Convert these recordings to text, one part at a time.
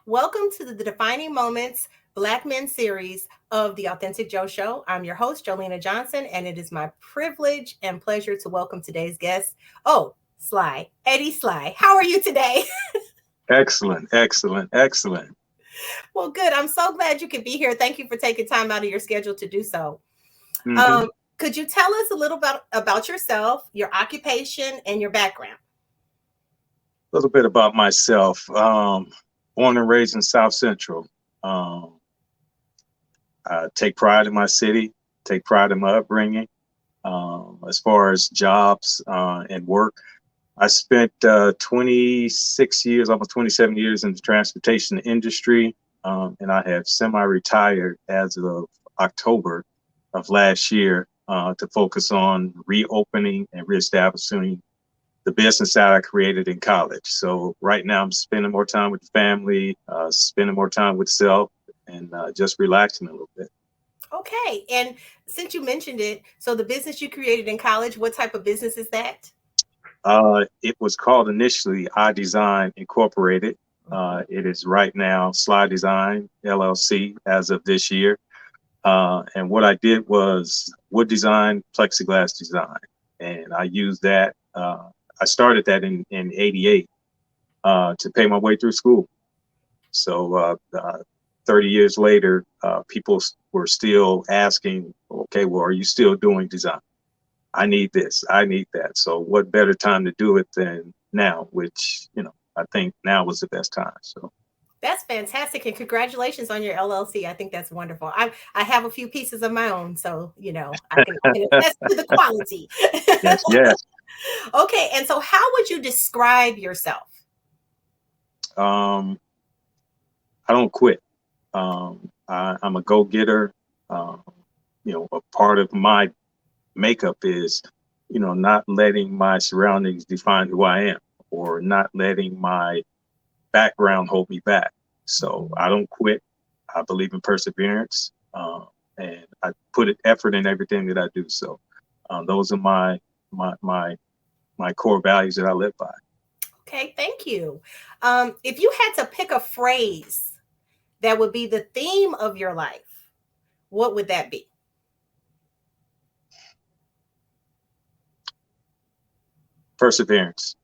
Welcome to the Defining Moments Black Men series of the 𝐤𝐤𝐤𝐿 Show. I'm your host, 𝐥𝐢𝐤𝐤 and it is my privilege and pleasure to welcome today's guest. Oh, Sly, Eddie Sly. How are you today? Excellent, excellent, excellent. Well, good. I'm so glad you could be here. Thank you for taking time out of your schedule to do so. Hmm. Could you tell us a little about yourself, your occupation, and your background? A little bit about myself. Born and raised in South Central. Um, I take pride in my city, take pride in my upbringing. As far as jobs and work, I spent 26 years, almost 27 years in the transportation industry, and I have semi-retired as of October of last year to focus on reopening and reestablishing the business that I created in college. So right now I'm spending more time with the family, spending more time with self, and just relaxing a little bit. Okay. And since you mentioned it, so the business you created in college, what type of business is that? It was called initially 𝐦𝐸𝐳𝐫𝐞 Incorporated. Mhm. It is right now Sly Design LLC as of this year. And what I did was wood design, plexiglass design, and I used that. I started that in '88 to pay my way through school. So 30 years later, people were still asking, okay, well, are you still doing design? I need this, I need that. So what better time to do it than now, which, I think now was the best time. So That's fantastic, and congratulations on your LLC. I think that's wonderful. I have a few pieces of my own, so I can attest to the quality. yes, yes. Okay, and so how would you describe yourself? Um, I don't quit. I'm a go-getter. Um, a part of my makeup is, not letting my surroundings define who I am or not letting my background hold me back. So I don't quit. I believe in perseverance, and I put effort in everything that I do. So those are my my my core values that I live by. Okay, thank you. If you had to pick a phrase that would be the theme of your life, what would that be? Perseverance,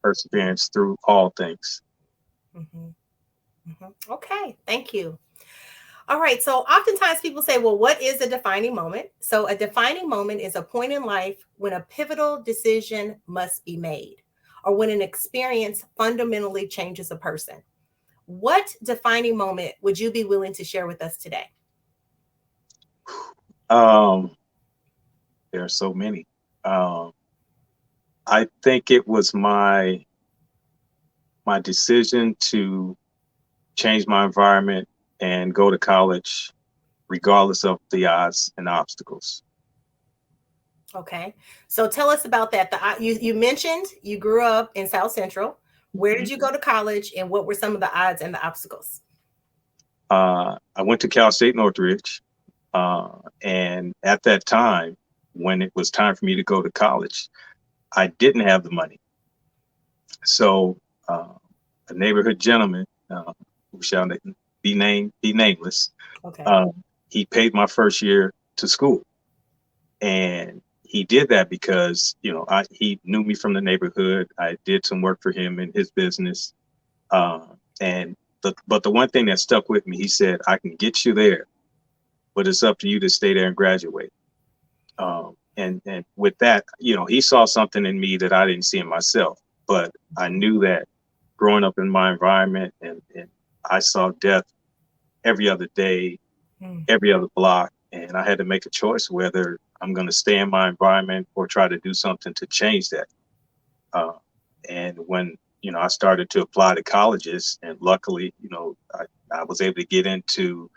perseverance through all things. Mhm, mhm. Okay, thank you. All right. So oftentimes people say, well, what is a defining moment? So a defining moment is a point in life when a pivotal decision must be made or when an experience fundamentally changes a person. What defining moment would you be willing to share with us today? Um, there are so many. Um, I think it was my decision to change my environment and go to college, regardless of the odds and obstacles. Okay. So tell us about that. You mentioned you grew up in South Central. Where did Mhm. you go to college and what were some of the odds and the obstacles? I went to Cal State Northridge, and at that time, when it was time for me to go to college, I didn't have the money. So uh, a neighborhood gentleman, who shall be nameless, Okay. uh, he paid my first year to school, and he did that because he knew me from the neighborhood. I did some work for him in his business, uh, and but the one thing that stuck with me, he said, "I can get you there, but it's up to you to stay there and graduate." And with that, he saw something in me that I didn't see in myself. But I knew that growing up in my environment, and I saw death every other day, Mm. every other block, and I had to make a choice whether I'm going to stay in my environment or try to do something to change that. Uh, and when I started to apply to colleges, and luckily, I was able to get into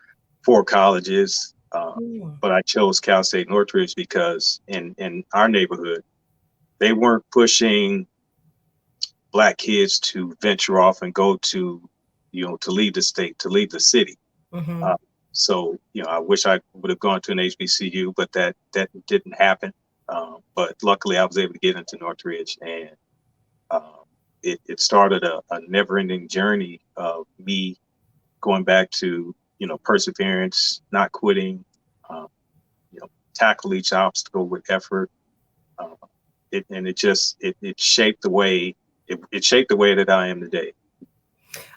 4 colleges, Mm. but I chose Cal State Northridge because in our neighborhood, they weren't pushing Black kids to venture off and go to, to leave the state, to leave the city. Mhm. Uh, so, I wish I would have gone to an HBCU, but that didn't happen. But luckily, I was able to get into Northridge, and uh, it started a never-ending journey of me going back to, perseverance, not quitting, um, tackle each obstacle with effort. Uh, it shaped the way it shaped the way that I am today.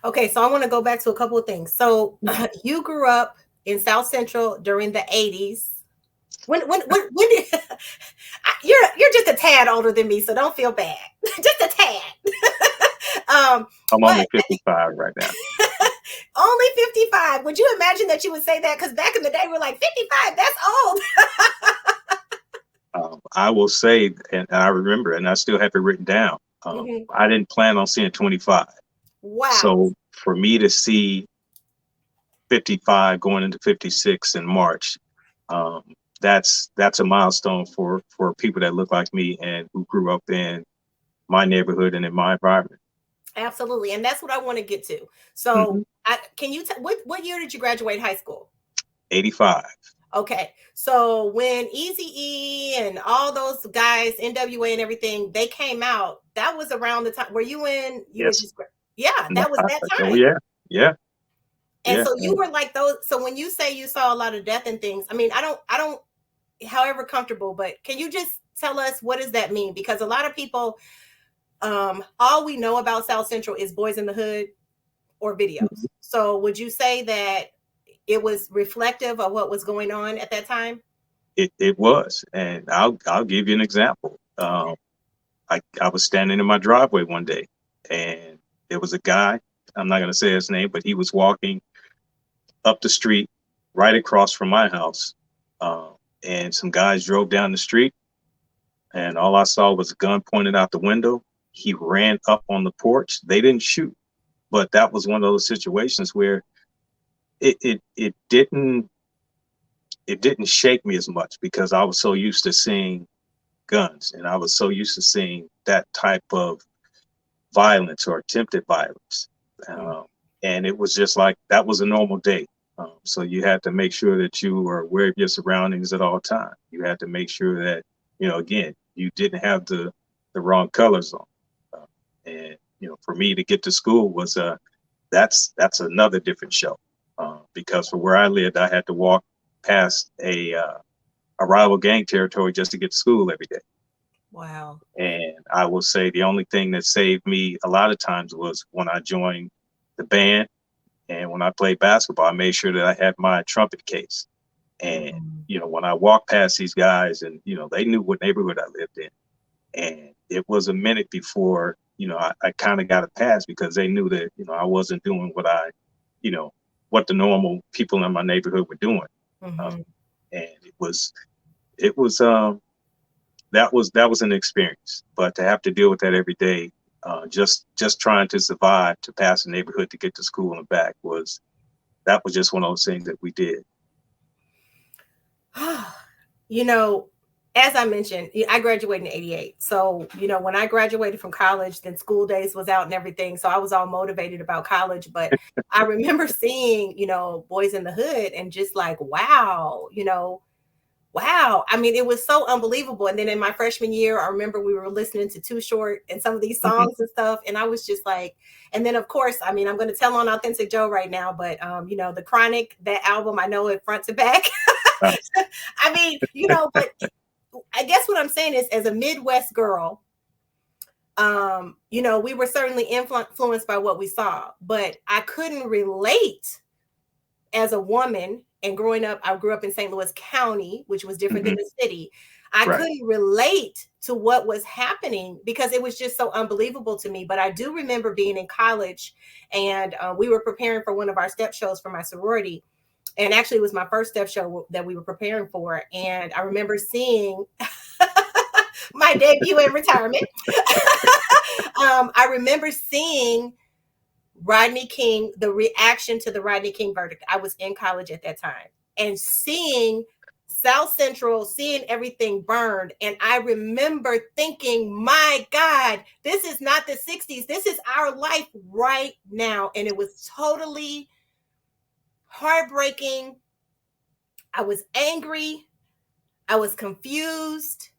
Okay, so I want to go back to a couple of things. So you grew up in South Central during the 80s. When did you're just a tad older than me, so don't feel bad. Just a tad. I'm But only 55 right now. only 55. Would you imagine that you would say that? Because back in the day, we're like 55, that's old. I will say, and I remember, and I still have it written down. Mhm. I didn't plan on seeing 25. Wow. So for me to see 55 going into 56 in March, um, that's a milestone for people that look like me and who grew up in my neighborhood and in my environment. Absolutely. And that's what I want to get to. So Hmm. can you tell what year did you graduate high school? 85. Okay. So when Eazy-E and all those guys, NWA and everything, they came out, that was around the time. Were you in, you were Yes. just, yeah, that was that Oh time. yeah. Yeah. And Yeah. so you were like those. So when you say you saw a lot of death and things, I mean, I don't, however comfortable, but can you just tell us what does that mean? Because a lot of people, all we know about South Central is Boys in the Hood or Mhm. videos. So would you say that it was reflective of what was going on at that time? It was, and I'll give you an example. Okay. I was standing in my driveway one day, and there was a guy. I'm not going to say his name, but he was walking up the street right across from my house, uh, and some guys drove down the street, and all I saw was a gun pointed out the window. He ran up on the porch. They didn't shoot, but that was one of those situations where it it didn't shake me as much because I was so used to seeing guns, and I was so used to seeing that type of violence or attempted violence. Mm. Um, and it was just like that was a normal day. So you had to make sure that you were aware of your surroundings at all times. You had to make sure that, again, you didn't have the wrong colors on. Uh, and for me to get to school was that's another different show, because for where I lived, I had to walk past a rival gang territory just to get to school every day. Wow. And I will say the only thing that saved me a lot of times was when I joined the band and when I played basketball, I made sure that I had my trumpet case. And, Mm. when I walked past these guys and, they knew what neighborhood I lived in. And it was a minute before, I kind of got a pass because they knew that, I wasn't doing you know, what the normal people in my neighborhood were doing. Uh, Mm-hmm. and it was, that was an experience. But to have to deal with that every day, just trying to survive to pass the neighborhood to get to school and back that was just one of those things that we did. You know, as I mentioned, I graduated in 88. So, when I graduated from college, then School Days was out and everything. So I was all motivated about college. But I remember seeing, Boys in the Hood and just like, wow, wow. I mean, it was so unbelievable. And then in my freshman year, I remember we were listening to Too Short and some of these Mhm. songs and stuff. And I was just like, and then of course, I mean, I'm going to tell on Authentic Joe right now, but The Chronic, that album, I know it front to back. Uh, I mean, but I guess what I'm saying is, as a Midwest girl, we were certainly influenced by what we saw, but I couldn't relate as a woman. And growing up, I grew up in St. Louis County, which was different than mhm. the city. I Right. couldn't relate to what was happening because it was just so unbelievable to me. But I do remember being in college, and we were preparing for one of our step shows for my sorority. And actually, it was my first step show that we were preparing for. And I remember seeing my debut in retirement. I remember seeing Rodney King, the reaction to the Rodney King verdict. I was in college at that time and seeing South Central, seeing everything burned. And I remember thinking, my God, this is not the 60s. This is our life right now. And it was totally heartbreaking. I was angry. I was confused.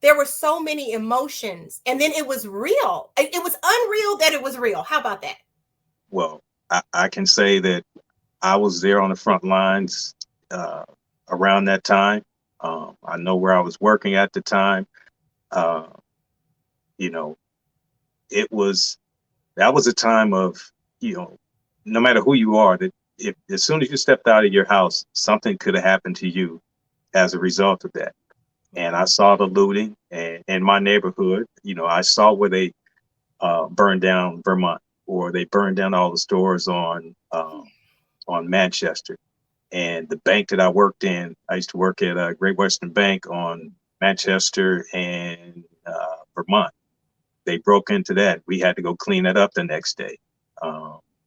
there were so many emotions, and then it was real. It was unreal that it was real. How about that? Well, I can say that I was there on the front lines around that time. I know where I was working at the time. Uh, you know, it was that was a time of, no matter who you are, that if as soon as you stepped out of your house, something could have happened to you as a result of that. And I saw the looting and in my neighborhood. I saw where they burned down Vermont, or they burned down all the stores on Manchester. And the bank that I worked in, I used to work at Great Western Bank on Manchester and Vermont. They broke into that. We had to go clean that up the next day.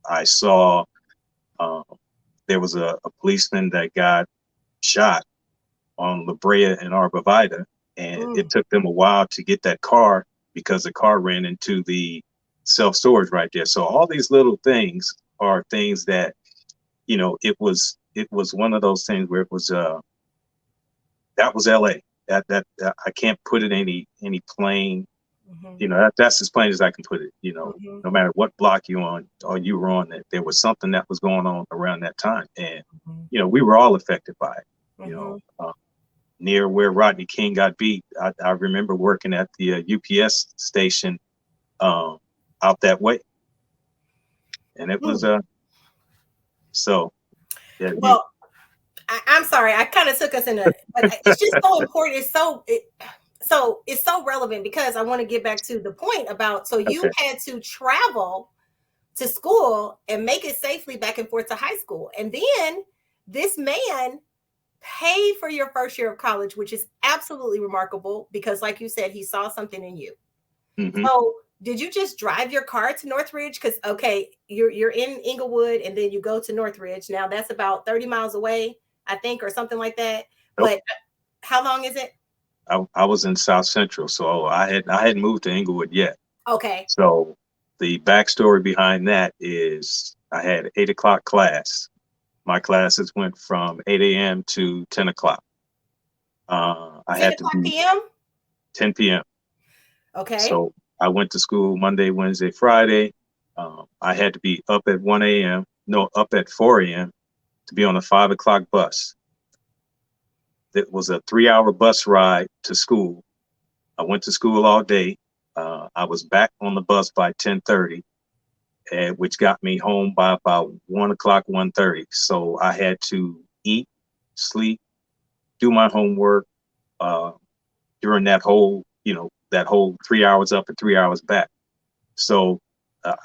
I saw uh, there was a policeman that got shot on La Brea and Arborvita, and it took them a while to get that car because the car ran into the self-storage right there. So all these little things are things that, it was one of those things where it was that was LA. That I can't put it any plain. That's as plain as I can put it. No matter what block you on or you were on, that there was something that was going on around that time, and we were all affected by it. Near where Rodney King got beat, I remember working at the UPS station out that way, and it was so. Yeah, Well, I'm sorry, I kind of took us in a, but it's just so important. It's so relevant, because I want to get back to the point about, so you had to travel to school and make it safely back and forth to high school. And then this man paid for your first year of college, which is absolutely remarkable, because like you said, he saw something in you. So did you just drive your car to Northridge? Because you're in Inglewood and then you go to Northridge. Now that's about 30 miles away, I think, or something like that. Nope. But how long is it? I was in South Central, so I hadn't moved to Inglewood yet. Okay. So the backstory behind that is I had an 8 o'clock class. My classes went from 8 a.m. to 10 o'clock. I had to be p.m. 10 p.m. Okay. So I went to school Monday, Wednesday, Friday. I had to be up at 1 a.m. No, up at 4 a.m. to be on a 5 o'clock bus. It was a 3-hour bus ride to school. I went to school all day. I was back on the bus by 10:30, which got me home by about 1 o'clock, 1:30. So I had to eat, sleep, do my homework during that whole 3 hours up and 3 hours back. So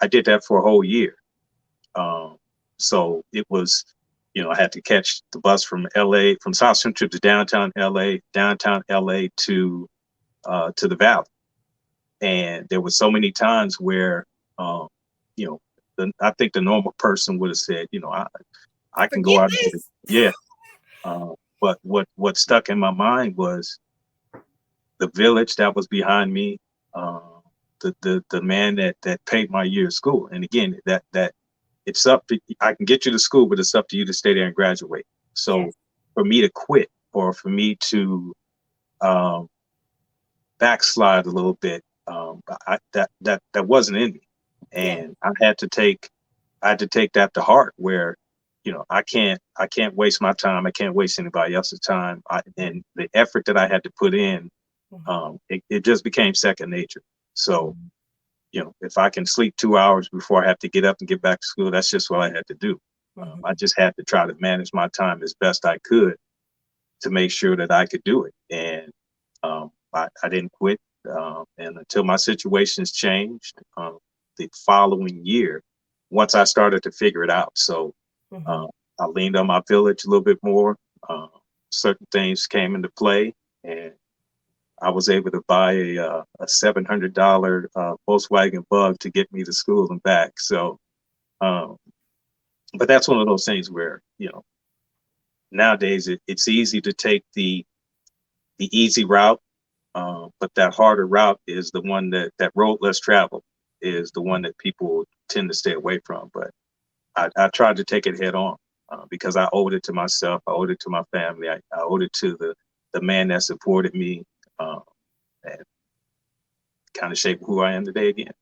I did that for a whole year. So it was, I had to catch the bus from LA, from South Central to downtown LA to the Valley. And there were so many times where, I think the normal person would have said, I can go out and get it. Yeah. But what stuck in my mind was the village that was behind me, the man that paid my year of school. And again, that it's up to, I can get you to school, but it's up to you to stay there and graduate. So for me to quit, or for me to backslide a little bit, that wasn't in me. And I had to take that to heart, where, I can't waste my time. I can't waste anybody else's time. And the effort that I had to put in, it just became second nature. So, if I can sleep 2 hours before I have to get up and get back to school, that's just what I had to do. I just had to try to manage my time as best I could to make sure that I could do it. And I didn't quit. And until my situations changed the following year, once I started to figure it out. So I leaned on my village a little bit more. Certain things came into play, and I was able to buy a $700 Volkswagen Bug to get me to school and back. So, but that's one of those things where, nowadays it's easy to take the easy route, but that harder route is the one that road less traveled is the one that people tend to stay away from. But I tried to take it head on because I owed it to myself. I owed it to my family. I owed it to the man that supported me and kind of shaped who I am today again.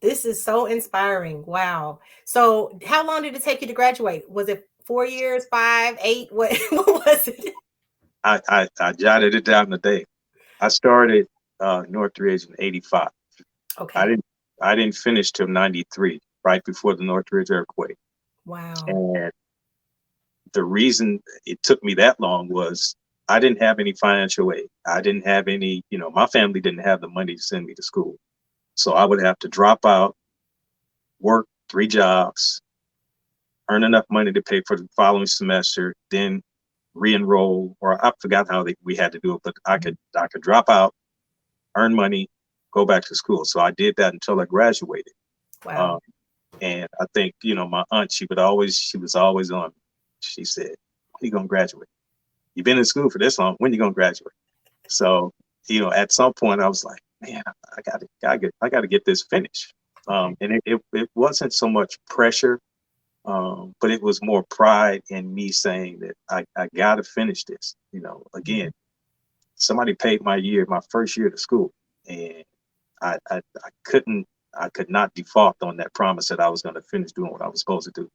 This is so inspiring. Wow. So how long did it take you to graduate? Was it 4 years, 5, 8? What was it? I jotted it down today. I started Northridge in '85. Okay. I didn't finish till '93, right before the Northridge earthquake. Wow. And the reason it took me that long was I didn't have any financial aid. I didn't have any, my family didn't have the money to send me to school. So I would have to drop out, work 3 jobs, earn enough money to pay for the following semester, then re-enroll, or I forgot how we had to do it, but I could drop out, earn money, go back to school. So I did that until I graduated. Wow. And I think, my aunt, she was always on me. She said, when are you going to graduate? You've been in school for this long. When are you going to graduate? So, at some point I was like, man, I got to get this finished. And it wasn't so much pressure, but it was more pride in me saying that I got to finish this. Again, somebody paid my first year to school, and I could not default on that promise that I was going to finish doing what I was supposed to do.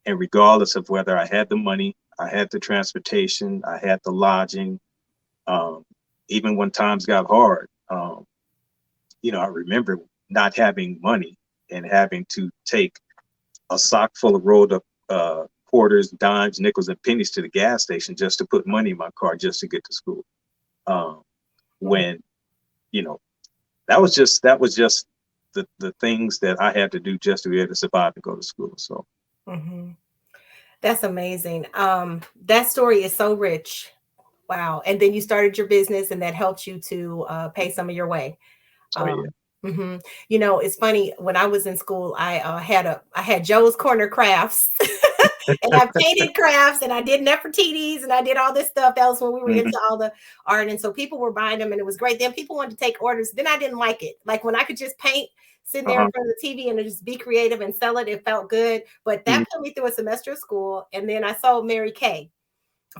And regardless of whether I had the money, I had the transportation, I had the lodging, even when times got hard, I remember not having money and having to take a sock full of rolled up quarters, dimes, nickels, and pennies to the gas station just to put money in my car just to get to school. When, that was just the things that I had to do just to be able to survive and go to school. So. That's amazing. That story is so rich. Wow. And then you started your business, and that helped you to pay some of your way. It's funny, when I was in school, I had Joe's Corner Crafts and I painted crafts, and I did Nefertiti's, and I did all this stuff. That was when we were into all the art. And so people were buying them, and it was great. Then people wanted to take orders. Then I didn't like it. Like when I could just paint, sitting there in front of the TV and just be creative and sell it, it felt good. But that put me through a semester of school. And then I sold Mary Kay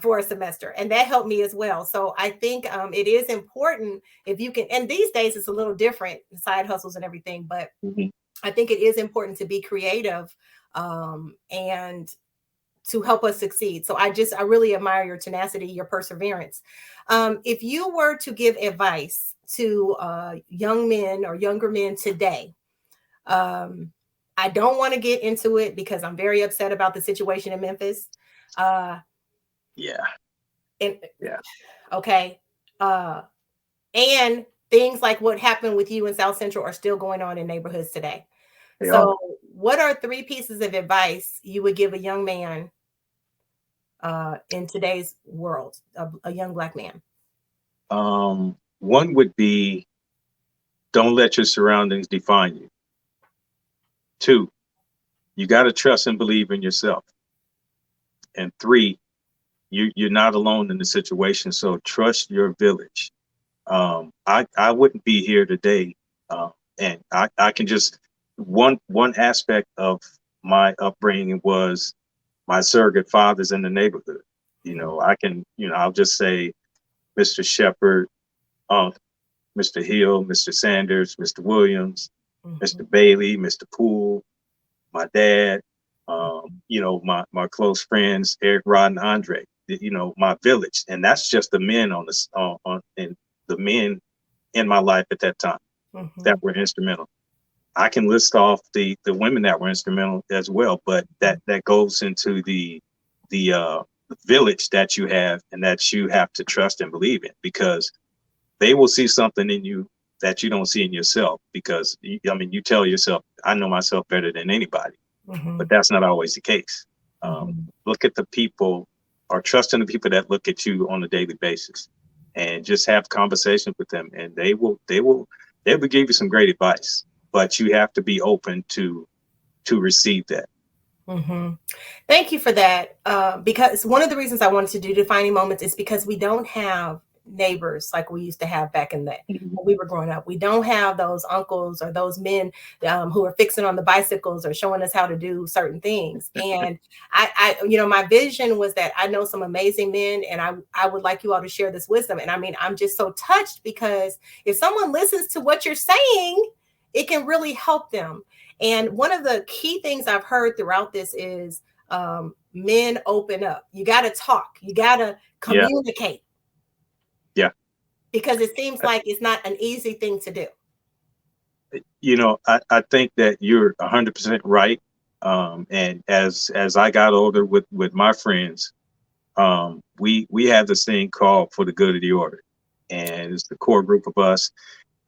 for a semester, and that helped me as well. So I think it is important if you can, and these days it's a little different, side hustles and everything, but I think it is important to be creative and to help us succeed. So I really admire your tenacity, your perseverance. If you were to give advice to young men or younger men today, I don't want to get into it because I'm very upset about the situation in Memphis. Okay. And things like what happened with you in South Central are still going on in neighborhoods today. So what are 3 pieces of advice you would give a young man in today's world, a young Black man? One would be, don't let your surroundings define you. 2, you got to trust and believe in yourself. And 3, you're not alone in the situation. So trust your village. I wouldn't be here today. And I can just, one aspect of my upbringing was my surrogate fathers in the neighborhood. I'll just say Mr. Shepherd, Mr. Hill, Mr. Sanders, Mr. Williams, Mr. Bailey, Mr. Poole, my dad, my close friends, Eric, Rod, and Andre, my village. And that's just the men and the men in my life at that time that were instrumental. I can list off the women that were instrumental as well, but that goes into the village that you have and that you have to trust and believe in, because they will see something in you that you don't see in yourself, because you tell yourself, I know myself better than anybody, but that's not always the case. Look at the people, or trust in the people that look at you on a daily basis, and just have conversations with them, and they will give you some great advice, but you have to be open to receive that. Thank you for that. Because one of the reasons I wanted to do defining moments is because we don't have neighbors like we used to have back in the when we were growing up. We don't have those uncles or those men who are fixing on the bicycles or showing us how to do certain things. And my vision was that I know some amazing men, and I would like you all to share this wisdom. And I mean, I'm just so touched because if someone listens to what you're saying, it can really help them. And one of the key things I've heard throughout this is men open up. You got to talk. You got to communicate. Yeah. Because it seems like it's not an easy thing to do. I think that you're 100% right. And as I got older with my friends, we have this thing called For the Good of the Order. And it's the core group of us.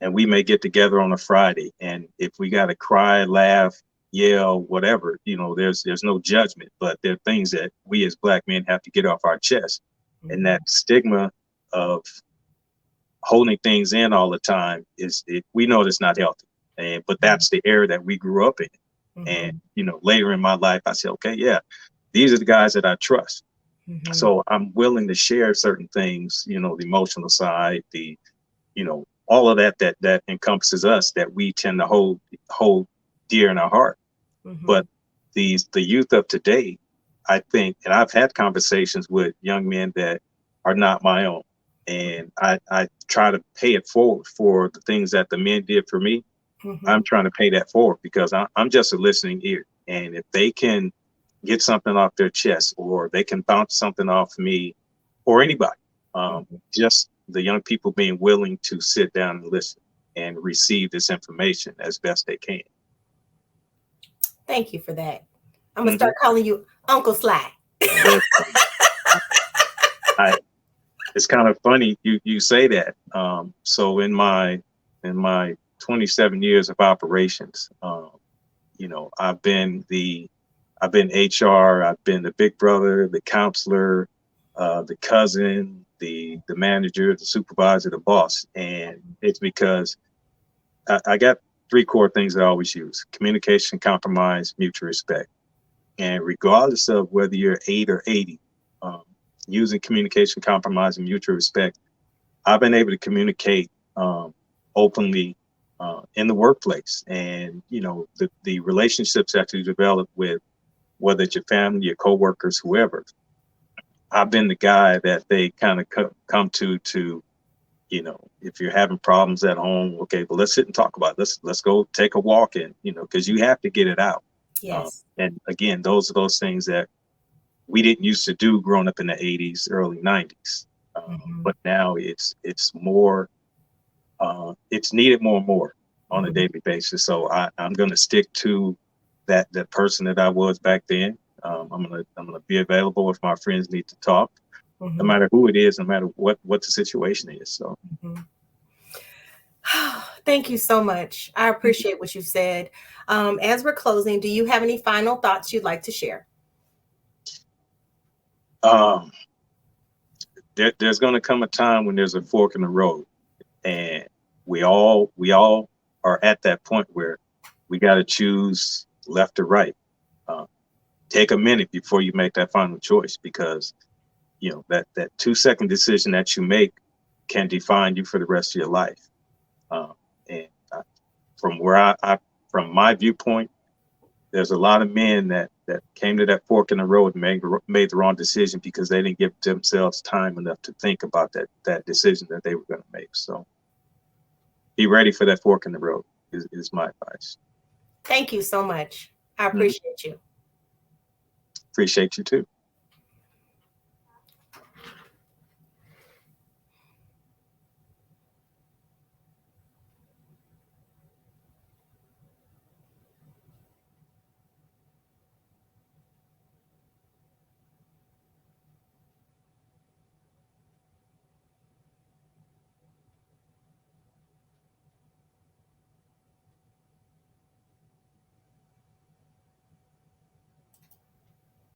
And we may get together on a Friday. And if we got to cry, laugh, yell, whatever, there's no judgment. But there are things that we as Black men have to get off our chest. Mm-hmm. And that stigma of holding things in all the time we know it's not healthy. But that's the era that we grew up in. Mm-hmm. And, later in my life, I said, okay, yeah, these are the guys that I trust. Mm-hmm. So I'm willing to share certain things, the emotional side, all of that encompasses us that we tend to hold dear in our heart. Mm-hmm. But the youth of today, I think, and I've had conversations with young men that are not my own. And I try to pay it forward for the things that the men did for me. Mm-hmm. I'm trying to pay that forward because I'm just a listening ear. And if they can get something off their chest, or they can bounce something off me or anybody, just the young people being willing to sit down and listen and receive this information as best they can. Thank you for that. I'm going to start calling you Uncle Sly. It's kind of funny you say that. So in my 27 years of operations, I've been HR, I've been the big brother, the counselor, the cousin, the manager, the supervisor, the boss. And it's because I got 3 core things that I always use: communication, compromise, mutual respect. And regardless of whether you're 8 or 80, using communication, compromise, and mutual respect, I've been able to communicate openly in the workplace. And, the relationships that you develop with, whether it's your family, your coworkers, whoever, I've been the guy that they kind of come to, if you're having problems at home, okay, well, let's sit and talk about it. Let's go take a walk in, because you have to get it out. Yes. And again, those are those things that we didn't used to do growing up in the 80s, early 90s. But now it's more, it's needed more and more on a daily basis. So I'm going to stick to that person that I was back then. I'm gonna be available if my friends need to talk, no matter who it is, no matter what the situation is. So. Thank you so much. I appreciate what you said. As we're closing, do you have any final thoughts you'd like to share? There's going to come a time when there's a fork in the road, and we all are at that point where we got to choose left or right. Take a minute before you make that final choice, because that 2-second decision that you make can define you for the rest of your life. And from my viewpoint, there's a lot of men that came to that fork in the road and made the wrong decision because they didn't give themselves time enough to think about that decision that they were going to make. So be ready for that fork in the road is my advice. Thank you so much. I appreciate you. Appreciate you too.